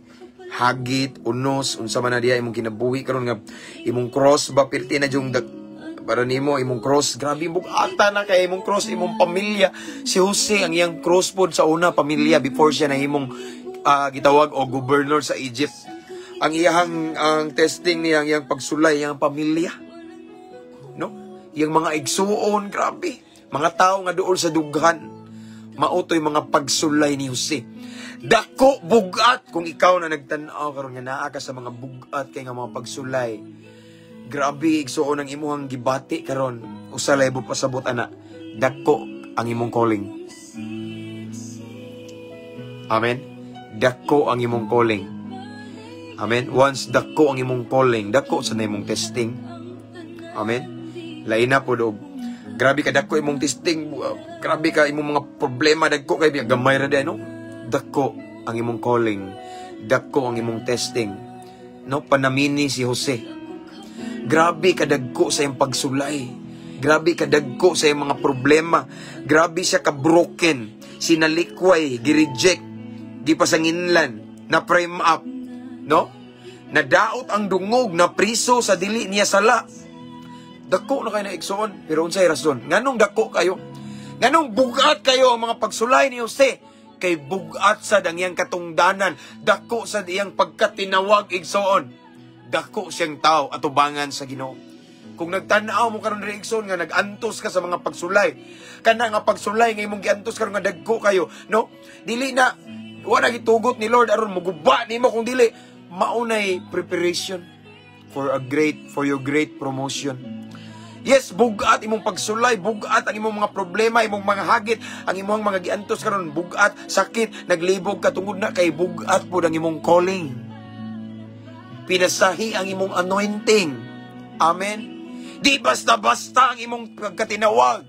hagit, unos, unsa man na diya imong kinabuhi karon nga imong cross ba pirti na jung para nimo imong cross, grabe bugata na kay imong cross imong pamilya. Si Jose ang iyang cross pod sa una pamilya before siya na imong gitawag og governor sa Egypt. Ang iyang testing niya, ang iyang pagsulay, iyang pamilya. No? Yung mga igsuon, grabe. Mga tao nga dool sa dughan. Mautoy mga pagsulay ni Jose. Dako bugat kung ikaw na nagtanaw karon nga naa ka sa mga bugat kay nga mga pagsulay. Grabe igsuon ang imuhang gibati karon. Usalay mo pasabot ana. Dako ang imong calling. Amen. Dako ang imong calling. Amen. Once dako ang imong calling, dako sa na imong testing. Amen. Lain na po do. Grabe ka dako imong testing, grabe ka imong mga problema dagko kay gamay ra di no. Dako ang imong calling, dako ang imong testing. No, panamini si Jose. Grabe ka dagko sa iyang pagsulay. Grabe ka dagko sa iyang mga problema. Grabe siya ka broken, sinalikway, gi-reject, gipasanginlan, na frame up, no? Nadaot ang dungog, na priso sa dili niya sala. Dako na kayo na igsoon, pero unsay rason? Nganong dako kayo? Nganong bugat kayo ang mga pagsulay ni Jose? Kay bugat sa dangyang katungdanan, dako sa iyang pagkatinawag igsoon. Dako siyang tao atubangan sa Ginoo. Kung nagtanaw mo karon diri igsoon nga nagantos ka sa mga pagsulay, kana nga pagsulay nga imong giantos karon nga dagko kayo, no? Dili na wala gitugot ni Lord aron muguba nimo kung dili maunay preparation for your great promotion. Yes, bugat imong pagsulay, bugat ang imong mga problema, imong mga hagit, ang imong mga giantos karon bugat, sakit, naglibog ka tungod na kay bugat pud ang imong calling. Pinasahi ang imong anointing. Amen. Di basta-basta ang imong pagkatinawag.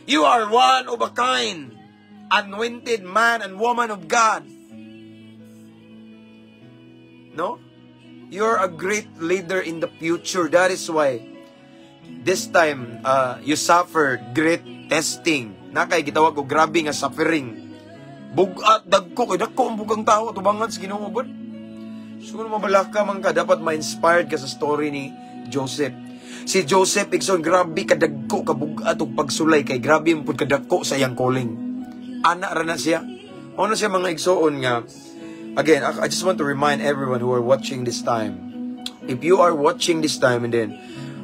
You are one of a kind, anointed man and woman of God. No? You're a great leader in the future. That is why this time, you suffered great testing. Nakay gitawag ko grabe nga suffering. Bugat dagko kay dagko ang bugang tao tubangan sa Ginoo gud. Siguro mabalaka man ka, dapat ma-inspired ka sa story ni Joseph. Si Joseph igsoon grabe kadagko ka bugat og pagsulay kay grabe mo pud kadagko sa iyang calling. Ana ra na siya. Ano siya mga igsoon nga. Again, I just want to remind everyone who are watching this time. If you are watching this time and then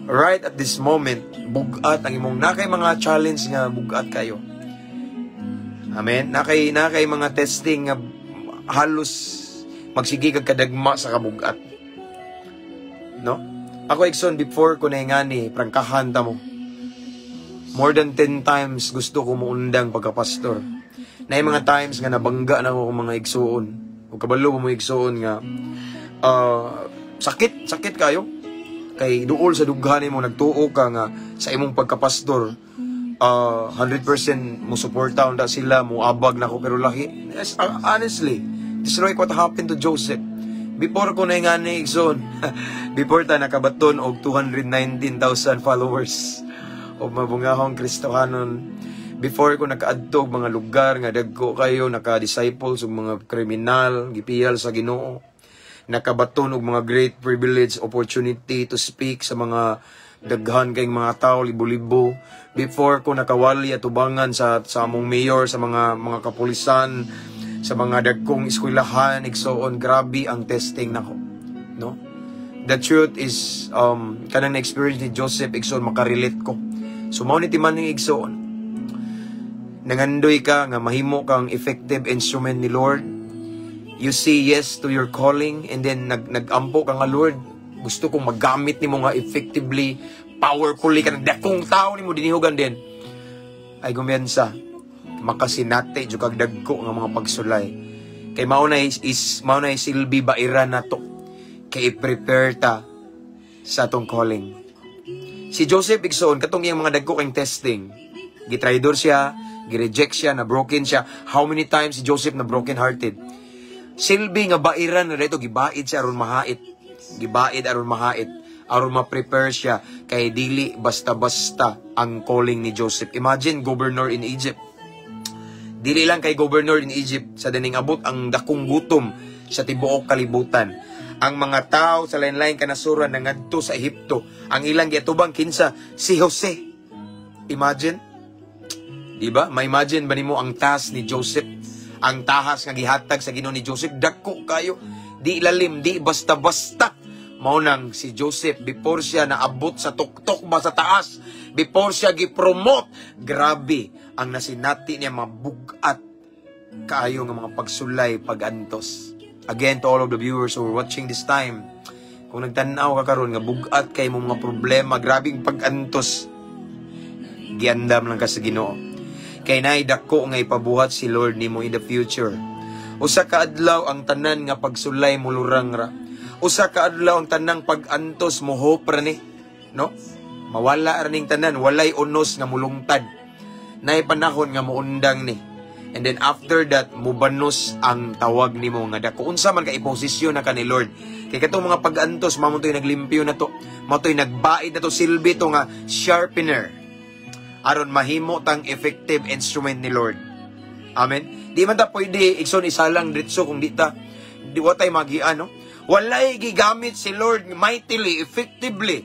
right at this moment, bugat ang imong nakay mga challenge nga bugat kayo. Amen. Nakay mga testing nga halos magsige kag kadagma sa kabugat. No? Ako Ikson before ko na ngani prangkahan ta mo. More than 10 times gusto ko muundang pagka-pastor. Na mga times nga nabangga na ako mga igsuon. O kabalo mo igsuon nga sakit kayo. Kay duol sa dughan mo nagtuo ka nga sa imong pagkapastor 100% mo suporta unda sila mo abag na ko pero lahi honestly this is like what happened to Joseph before ko na nga ni Ikson before ta nakabaton og 219,000 followers o mabungahong Kristohanon before ko nakaadto mga lugar nga dagko kayo naka-disciples ug mga kriminal gipiyal sa Ginoo nakabaton og mga great privilege opportunity to speak sa mga daghan kay mga tao libo-libo. Before ko nakawali at tubangan sa among mayor, sa mga kapulisan, sa mga dagkong eskwelahan, igsoon, grabe ang testing nako, no? The truth is, kanang na-experience ni Joseph, igsoon, makarelate ko. So, mao ni timan ng igsoon. Nangandoy ka, nga mahimo kang effective instrument ni Lord. You say yes to your calling, and then nag-ampo ka nga, Lord, gusto kong magamit ni mo nga effectively, powerfully, kanang dakong tao ni mo dinihugan din. Ay gumiyansa, makasinate, jukag dagko nga mga pagsulay. Kay maunay silbi bairan na to. Kay i-prepare ta sa atong calling. Si Joseph igsoon katong iyang mga dagko kang testing. Gitraidor siya, gireject siya, na broken siya. How many times si Joseph na broken hearted? Silbi nga bairan na dito, gibaid siya aron mahait. Gibaid aron mahait. Aron ma-prepare siya kay dili basta-basta ang calling ni Joseph. Imagine governor in Egypt. Dili lang kay governor in Egypt sa dining abot ang dakong gutom sa tibuok kalibutan. Ang mga tao sa lain-lain kanasuran nangadto sa Ehipto. Ang ilang giatubang kinsa si Jose. Imagine, di ba? Ma-imagine ba nimo ang task ni Joseph? Ang tahas nga gihatag sa Ginoo ni Joseph, dako kayo. Di lalim, di basta-basta. Maunang si Joseph, before siya naabot sa tuktok ba sa taas, before siya gipromote, grabe ang nasinati niya mabugat kaayo nga mga pagsulay, pagantos. Again, to all of the viewers who are watching this time, kung nagtanaw ka karon nga bugat kay mo mga problema, grabing pagantos, giandam lang ka sa Ginoo. Kay nay dako nga ipabuhat si Lord nimo in the future. Usa ka adlaw ang tanan nga pagsulay mo lurang ra. Usa ka adlaw ang tanang pagantos mo hope ra ni, no? Mawala ra ning tanan, walay unos nga mulungtad. Nay panahon nga muundang ni. And then after that, mubanos ang tawag nimo nga dako. Unsa man ka iposisyon na ka ni Lord. Kay katong mga pagantos, mamutoy naglimpyo na to. Mamutoy nagbaid na to, silbi to nga sharpener. Aron mahimo tang effective instrument ni Lord. Amen. Di man ta pwede igsoon isalang diretso kung di watay magian, no? Walay gigamit si Lord mightily, effectively.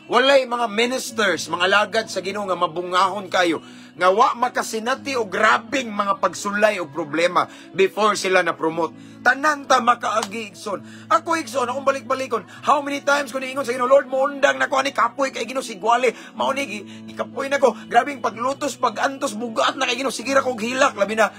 Walay mga ministers, mga lagad sa Ginoo nga mabungahon kayo, nga wa makasinati o grabing mga pagsulay o problema before sila na-promote. Tanan ta makaagi igsoon. Ako igsoon, akong balik-balikon. How many times ko niingon sa Ginoo, Lord, muundang na ko ani kapoy kay Ginoo sigwali. Mauni ikapoy na ko. Grabing paglutos, pagantos, bugat na kay Ginoo. Sige ra kog hilak labi na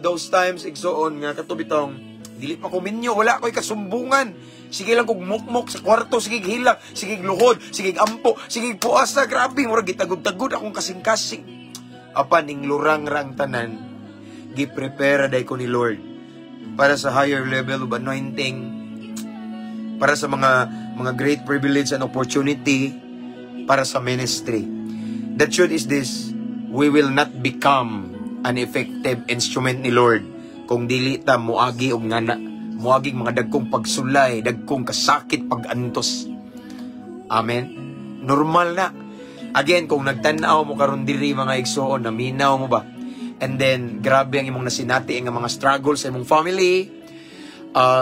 those times igsoon nga katubitong dili pa ko minyo, wala ko'y kasumbungan. Sige lang kog mukmok sa kwarto, sige hilak, sige luhod, sige ampo, sige puasa, grabe, mura gitagod-tagod akong kasing-kasing. Apan ning lurang-rang tanan, gi-prepare day ko ni Lord para sa higher level of anointing, para sa mga great privilege and opportunity, para sa ministry. The truth is this, we will not become an effective instrument ni Lord kung dili ta muagi og ngana, muaging mga dagkong pagsulay, dagkong kasakit, pagantos. Amen. Normal na. Again, kung nagtanaw mo karon diri mga igsoon, naminaw mo ba? And then grabe ang imong nasinati ang mga struggles sa imong family.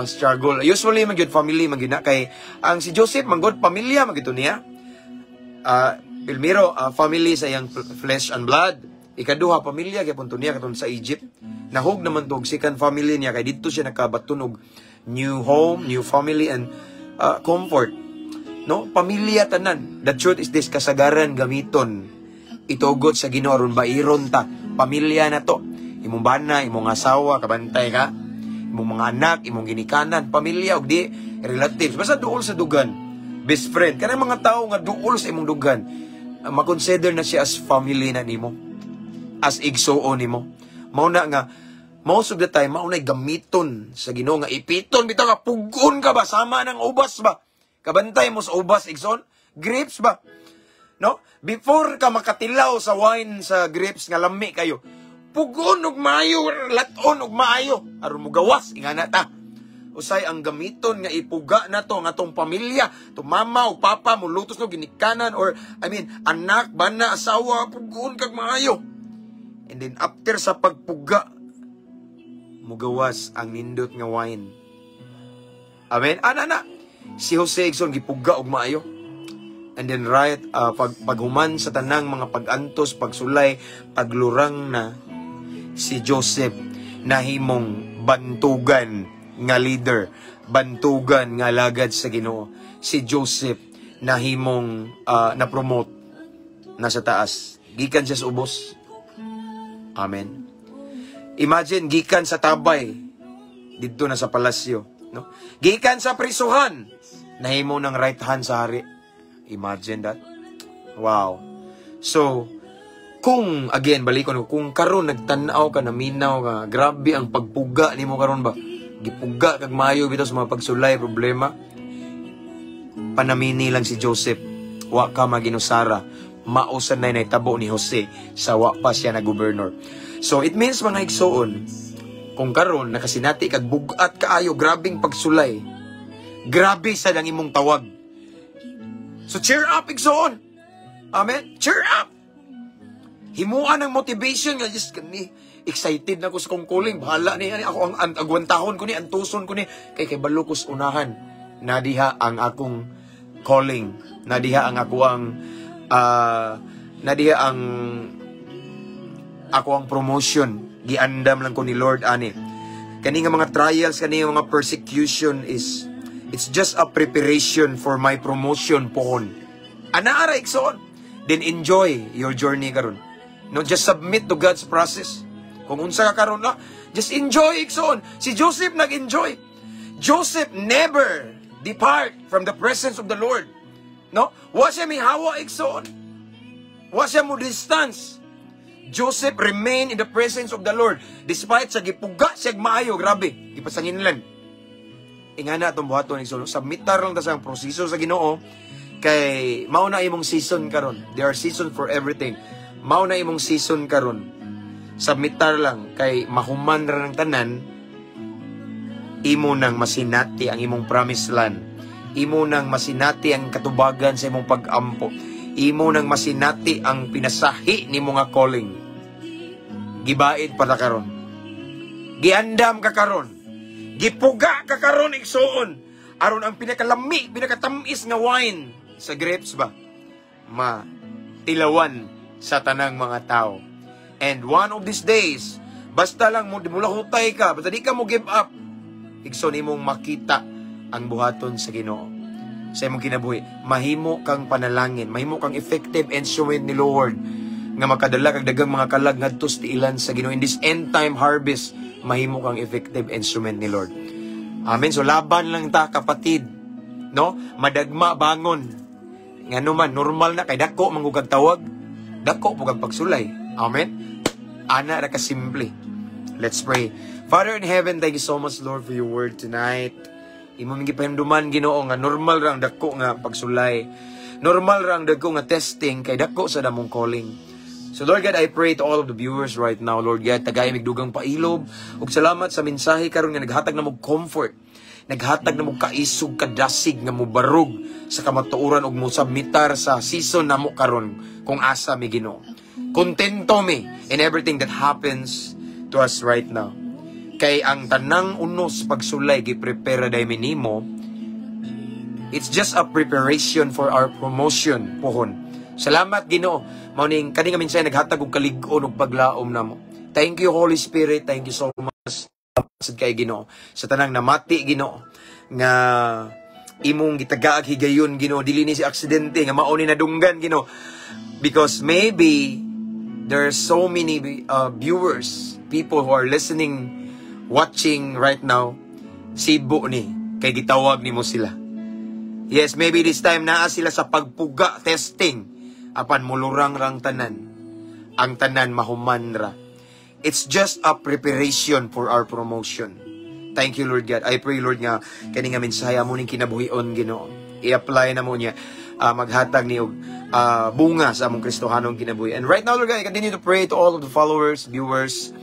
Struggle. Usually man gyud family man gyud na kay ang si Joseph man gyud pamilya man gyud niya. Primero, family sa iyang flesh and blood. Ikaduha, pamilya kay punto niya katong sa Egypt. Nahog naman to second family niya kay dito siya nakabaton og new home, new family and comfort. No, pamilya tanan. The truth is this, kasagaran gamiton itugot sa Ginoo aron bairon ta. Pamilya na to. Imong bana, imong asawa, kabantay ka. Imong mga anak, imong ginikanan, pamilya og di relatives. Basta duol sa dugan. Best friend. Kanang mga tao nga duol sa imong dugan, makonsider na siya as family na nimo. As igsuon nimo. Mao na nga most of the time mao nay gamiton sa Ginoo nga ipiton bitaw nga pugon ka ba sama ng ubas ba? Kabantay mo sa ubas igsoon, grapes ba? No? Before ka makatilaw sa wine sa grapes nga lami kayo, pugon og maayo, laton og maayo aron mo gawas ingana ta. Usay ang gamiton nga ipuga na to nga tong pamilya, to mama o papa mo lutos no ginikanan or anak, bana, asawa, pugon kag maayo. And then after sa pagpuga, mugawas ang nindot nga wine. Amen? Ana. Si Jose igsoon gipuga og maayo. And then right, paghuman sa tanang mga pagantos, pagsulay, paglurang na, si Joseph nahimong bantugan nga leader, bantugan nga lagad sa Ginoo. Si Joseph nahimong na-promote na sa taas. Gikan siya sa ubos. Amen. Imagine, gikan sa tabay, dito na sa palasyo. No? Gikan sa prisuhan, nahimo ng right hand sa hari. Imagine that. Wow. So, kung, again, balikon ko, kung karon nagtanaw ka, naminaw ka, grabe ang pagpuga ni mo karon ba? Gipuga kag maayo bitaw sa mga pagsulay, problema. Panamini lang si Joseph. Wa ka maginusara. Mausan na naitabo ni Jose sa wa pa siya na gobernador. So, it means mga igsoon, kung karon nakasinati kag bugat kaayo, grabing pagsulay. Grabe sa lang imong tawag. So, cheer up, igsoon. Amen? Cheer up. Himuan ng motivation nga, just kani, excited na ko sa kong calling. Bahala ni, ako ang agwantahon ko ni, ang tuson ko ni, kay balukos unahan. Nadiha ang akong calling. Nadiha ang ako ang, nadiha ang, ako ang promotion. Giandam lang ko ni Lord, ani. Kani nga mga trials, kani nga mga persecution is, it's just a preparation for my promotion pohon. Anaara, iksoon. Then enjoy your journey karon. No, just submit to God's process. Kung unsa ka karon na, just enjoy, iksoon. Si Joseph nag-enjoy. Joseph never depart from the presence of the Lord. No? Wa siya mihawa, iksoon. Wa siya mo distance. Joseph remained in the presence of the Lord. Despite sa gipuga siya maayo, grabe, gipasanginlan. Ingana itong buhaton, iksoon. Submitar lang ta sa proseso sa Ginoo. Kay mao na imong season karon. There are seasons for everything. Mao na imong season karon. Submitar lang kay mahuman ra ng tanan. Imo nang masinati ang imong promised land. Imo nang masinati ang katubagan sa imong pag-ampo. Imo nang masinati ang pinasahi nimo nga calling. Gibaid para karon. Giandam ka karon. Gipuga ka karon, igsoon. Aron ang pinakalami, pinakatamis nga wine sa grapes ba? Matilawan sa tanang mga tao. And one of these days, basta lang mula hutay ka, basta di ka mo give up, igsoon imong makita ang buhaton sa Ginoo. Sa imong kinabuhi, mahimo kang panalangin, mahimo kang effective instrument ni Lord nga makadala kag daghang mga kalag ngadto sa tiilan sa Ginoo. In this end time harvest, mahimo kang effective instrument ni Lord. Amen. So laban lang ta, kapatid. No? Madagma bangon. Ngano man normal na kay dako mangugag tawag, dako pugag pagsulay. Amen. Ana ra ka simple. Let's pray. Father in heaven, thank you so much, Lord, for your word tonight. Imo mingi pahinduman, Ginoo, nga normal ra ang dako nga pagsulay. Normal ra ang dako nga testing kay dako sa damong calling. So Lord God, I pray to all of the viewers right now, Lord God, tagay migdugang pailob ug salamat sa mensahe karon nga naghatag na mo comfort, naghatag na mo kaisog, kadasig nga mo barug sa kamatuoran ug mo submitar sa season namo karon kung asa mi Ginoo. Kontento mi in everything that happens to us right now. Kay ang tanang unos pagsulay giprepare day minimo, it's just a preparation for our promotion pohon. Salamat Ginoo. Mao ning kani nga minsan naghatag og kalig-on ug paglaom namo. Thank you Holy Spirit, thank you so much sa kay Ginoo. Sa tanang namati Ginoo nga imong gitagaag higayon Ginoo, dili ni si aksidente nga mao ni nadunggan Ginoo. Because maybe there are so many viewers, people who are listening, watching right now, sibo ni kay gitawag nimo sila. Yes, maybe this time naa sila sa pagpuga, testing, apan mulurang rang tanan, ang tanan mahuman ra. It's just a preparation for our promotion. Thank you Lord God. I pray Lord nga kani nga mensaya mo ning kinabuhion Ginoo, i-apply na mo niya, maghatag ni og bunga sa among Kristohanong kinabuhi. And right now Lord God, I continue to pray to all of the followers, viewers,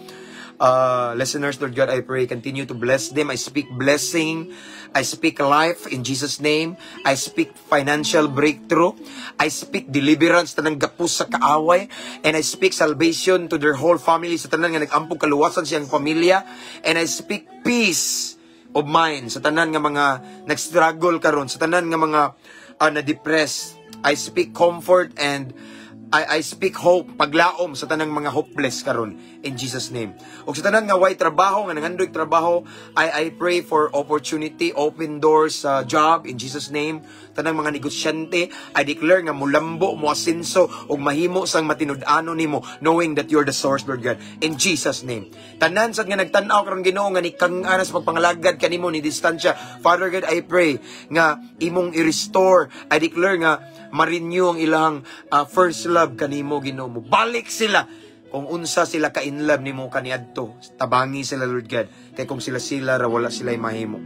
listeners, Lord God, I pray, continue to bless them. I speak blessing. I speak life in Jesus' name. I speak financial breakthrough. I speak deliverance tanang gapos sa kaaway. And I speak salvation to their whole family. Sa tanan nga nag-ampog kaluwasan siyang pamilya. And I speak peace of mind sa tanan nga mga nag-struggle karon, sa tanan nga mga na-depressed. I speak comfort and I speak hope, paglaom sa tanang mga hopeless karon in Jesus name. Og sa tanan nga way trabaho, nga nangandoy trabaho, I pray for opportunity, open doors sa job in Jesus name. Tanang mga negosyante, I declare nga mulambo, mo asenso og mahimo sang matinud-ano nimo, knowing that you're the source, Lord God, in Jesus name. Tanan sad nga nagtan-aw karon Ginoo nga ni kang-ana sa pagpangalagad kanimo ni distansya, Father God, I pray nga imong i-restore. I declare nga ma-renew ang ilang first love kanimo Ginoo mo. Balik sila kung unsa sila ka in love nimo kaniadto. Tabangi sila, Lord God, kay kung sila ra wala sila mahimo.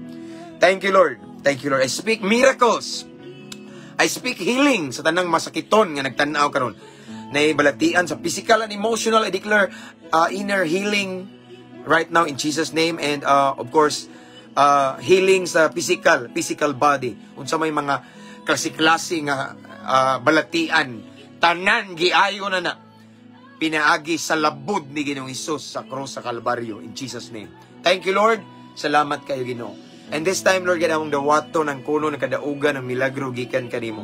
Thank you, Lord. Thank you, Lord. I speak miracles. I speak healing sa tanang masakiton nga nagtan-aw karon. Naibalatian sa physical and emotional. I declare inner healing right now in Jesus name, and of course healing sa physical body. Unsa may mga klase-klase nga balatian, tanan giayo na pinaagi sa labod ni Ginoong Hesus sa cross sa Kalbaryo in Jesus name. Thank you, Lord. Salamat kayo, Ginoo. And this time, Lord, ganang dawato ng kuno ng kadaugan ng milagro gikan kanimo.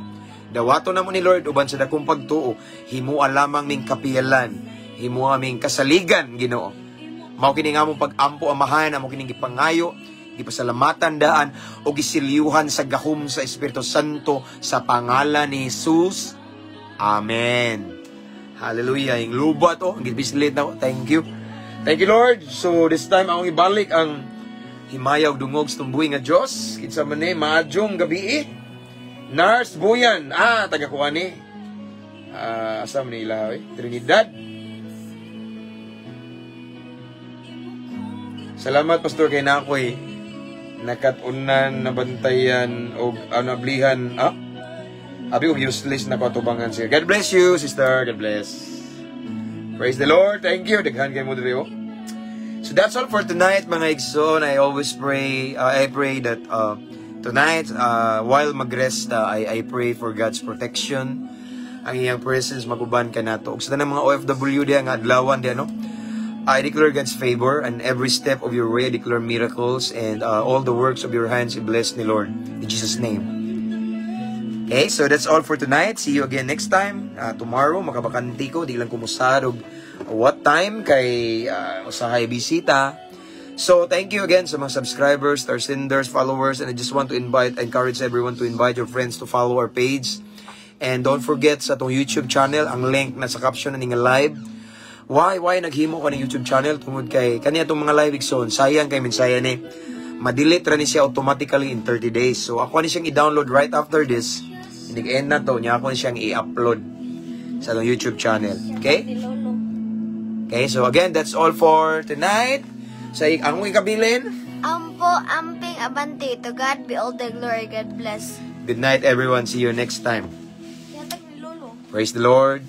Dawato na mo ni Lord uban sa dakong pagtuo, himua lamang ming kapiyalan, himua ming kasaligan, Ginoo. Mao kini nga mong pag-ampo amahan, amo kining gipangayo, gipasalamatan daan o gisilyuhan sa gahom sa Espiritu Santo sa pangalan ni Jesus. Amen. Hallelujah. Yung luba to, ang gibislit na. Thank you. Thank you, Lord. So this time akong ibalik ang himayaw dungog sa tumbuhi nga Diyos. Kinsa man ni maadjong gabi. Nars Buyan. Taga kuha ni. Asa man nila, Trinidad. Salamat, Pastor, kay nakoy nakatunan, nabantayan, o nablihan. Abi og useless na katubangan siya. God bless you, sister. God bless. Praise the Lord. Thank you. Daghan kay mo diri. So that's all for tonight, mga igsoon. I always pray, I pray that tonight, while mag-rest, I pray for God's protection. Ang iyang presence maguban ka nato. Ug sa tanang mga OFW diya nga adlawan diya, no? I declare God's favor, and every step of your way I declare miracles, and all the works of your hands I bless ni Lord. In Jesus' name. Okay, so that's all for tonight. See you again next time. Tomorrow, makabakanti ko. Di lang kumusarog what time kay usahay bisita. So, thank you again sa mga subscribers, our senders, followers, and I just want to encourage everyone to invite your friends to follow our page. And don't forget sa itong YouTube channel, ang link na sa caption na nga live. Why naghimo ka ng YouTube channel? Tungod kay kaniya itong mga live igsoon. Sayang kay minsaya ni. Madelete ra ni siya automatically in 30 days. So, ako ni siyang i-download right after this. Nag-end na to. Niya ako ni siyang i-upload sa itong YouTube channel. Okay? Okay, so again, that's all for tonight. Sa ang ikabilin. Ampo, amping, abante. To God be all the glory. God bless. Good night, everyone. See you next time. Praise the Lord.